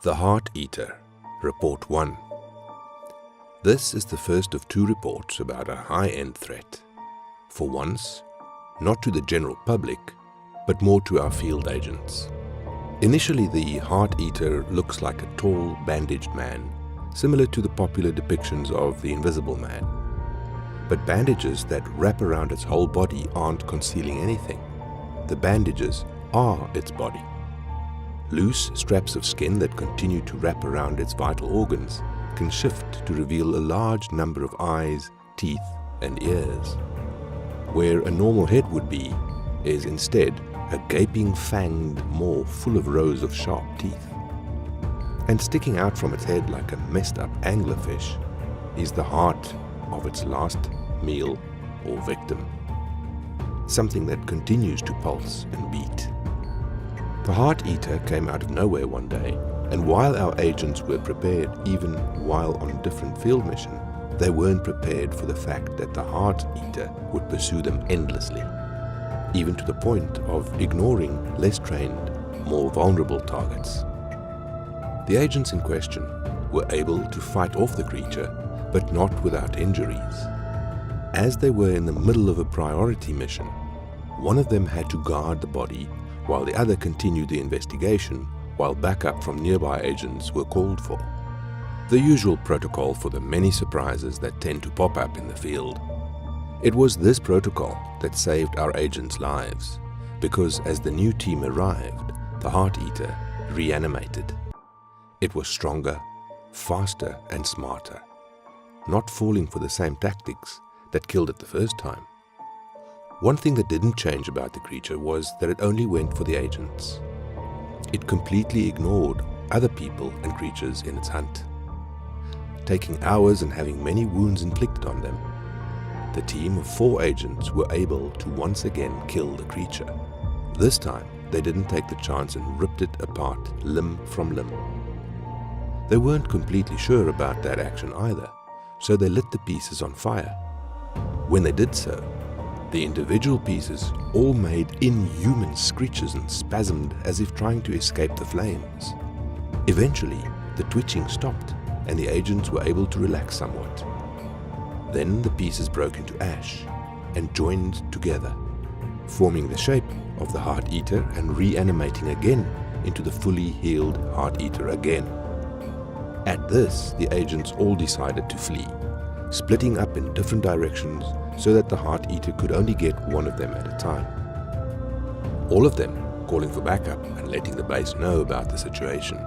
The Heart Eater, Report 1. This is the first of 2 reports about a high-end threat. For once, not to the general public, but more to our field agents. Initially, the Heart Eater looks like a tall, bandaged man, similar to the popular depictions of the Invisible Man. But bandages that wrap around its whole body aren't concealing anything. The bandages are its body. Loose straps of skin that continue to wrap around its vital organs can shift to reveal a large number of eyes, teeth, and ears. Where a normal head would be is instead a gaping fanged maw full of rows of sharp teeth. And sticking out from its head like a messed up anglerfish is the heart of its last meal or victim. Something that continues to pulse and beat. The Heart Eater came out of nowhere one day, and while our agents were prepared even while on a different field mission, they weren't prepared for the fact that the Heart Eater would pursue them endlessly, even to the point of ignoring less trained, more vulnerable targets. The agents in question were able to fight off the creature, but not without injuries. As they were in the middle of a priority mission, one of them had to guard the body while the other continued the investigation while backup from nearby agents were called for. The usual protocol for the many surprises that tend to pop up in the field. It was this protocol that saved our agents' lives, because as the new team arrived, the Heart Eater reanimated. It was stronger, faster, and smarter, not falling for the same tactics that killed it the first time. One thing that didn't change about the creature was that it only went for the agents. It completely ignored other people and creatures in its hunt, taking hours and having many wounds inflicted on them. The team of 4 agents were able to once again kill the creature. This time, they didn't take the chance and ripped it apart limb from limb. They weren't completely sure about that action either, so they lit the pieces on fire. When they did so, the individual pieces all made inhuman screeches and spasmed as if trying to escape the flames. Eventually, the twitching stopped and the agents were able to relax somewhat. Then the pieces broke into ash and joined together, forming the shape of the Heart Eater and reanimating again into the fully healed Heart Eater again. At this, the agents all decided to flee, splitting up in different directions so that the Heart Eater could only get one of them at a time. All of them calling for backup and letting the base know about the situation.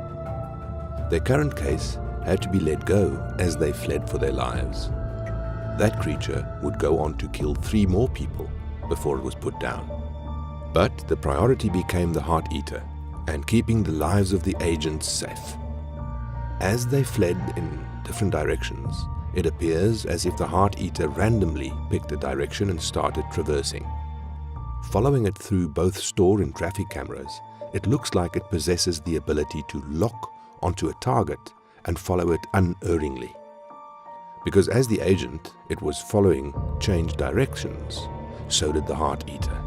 Their current case had to be let go as they fled for their lives. That creature would go on to kill 3 more people before it was put down. But the priority became the Heart Eater and keeping the lives of the agents safe. As they fled in different directions, it appears as if the Heart Eater randomly picked a direction and started traversing. Following it through both store and traffic cameras, it looks like it possesses the ability to lock onto a target and follow it unerringly. Because as the agent it was following changed directions, so did the Heart Eater.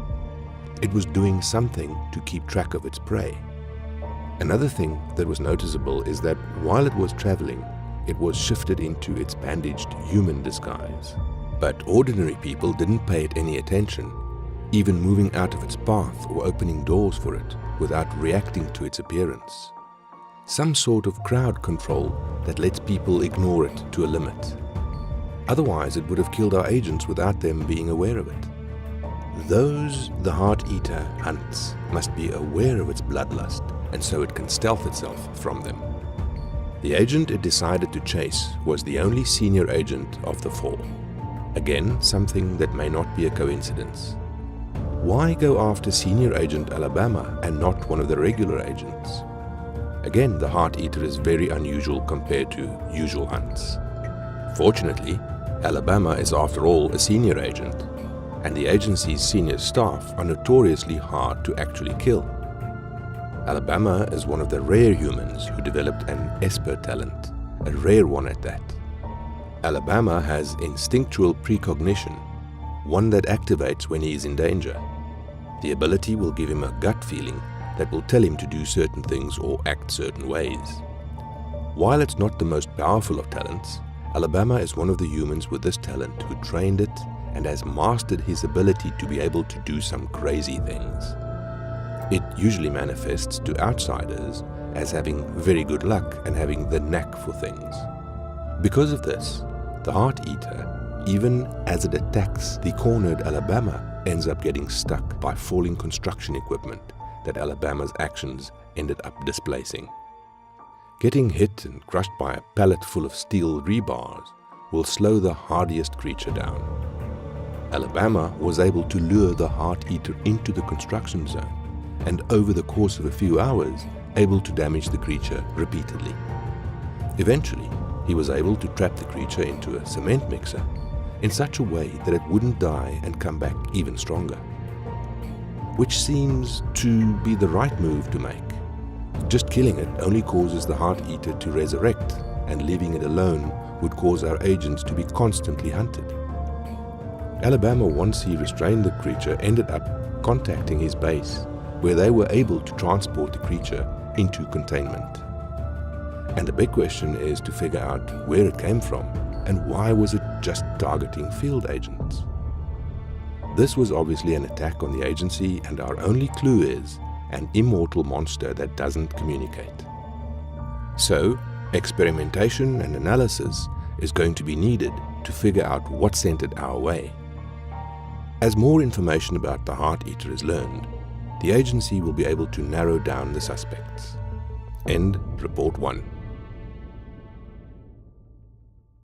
It was doing something to keep track of its prey. Another thing that was noticeable is that while it was traveling, it was shifted into its bandaged human disguise. But ordinary people didn't pay it any attention, even moving out of its path or opening doors for it without reacting to its appearance. Some sort of crowd control that lets people ignore it to a limit. Otherwise, it would have killed our agents without them being aware of it. Those the Heart Eater hunts must be aware of its bloodlust, and so it can stealth itself from them. The agent it decided to chase was the only senior agent of the 4. Again, something that may not be a coincidence. Why go after Senior Agent Alabama and not one of the regular agents? Again, the Heart Eater is very unusual compared to usual hunts. Fortunately, Alabama is after all a senior agent, and the agency's senior staff are notoriously hard to actually kill. Alabama is one of the rare humans who developed an Esper talent, a rare one at that. Alabama has instinctual precognition, one that activates when he is in danger. The ability will give him a gut feeling that will tell him to do certain things or act certain ways. While it's not the most powerful of talents, Alabama is one of the humans with this talent who trained it and has mastered his ability to be able to do some crazy things. It usually manifests to outsiders as having very good luck and having the knack for things. Because of this, the Heart Eater, even as it attacks the cornered Alabama, ends up getting stuck by falling construction equipment that Alabama's actions ended up displacing. Getting hit and crushed by a pallet full of steel rebars will slow the hardiest creature down. Alabama was able to lure the Heart Eater into the construction zone, and over the course of a few hours, able to damage the creature repeatedly. Eventually, he was able to trap the creature into a cement mixer in such a way that it wouldn't die and come back even stronger. Which seems to be the right move to make. Just killing it only causes the Heart Eater to resurrect, and leaving it alone would cause our agents to be constantly hunted. Alabama, once he restrained the creature, ended up contacting his base, where they were able to transport the creature into containment. And the big question is to figure out where it came from and why was it just targeting field agents. This was obviously an attack on the agency, and our only clue is an immortal monster that doesn't communicate. So, experimentation and analysis is going to be needed to figure out what sent it our way. As more information about the Heart Eater is learned, the agency will be able to narrow down the suspects. End Report 1.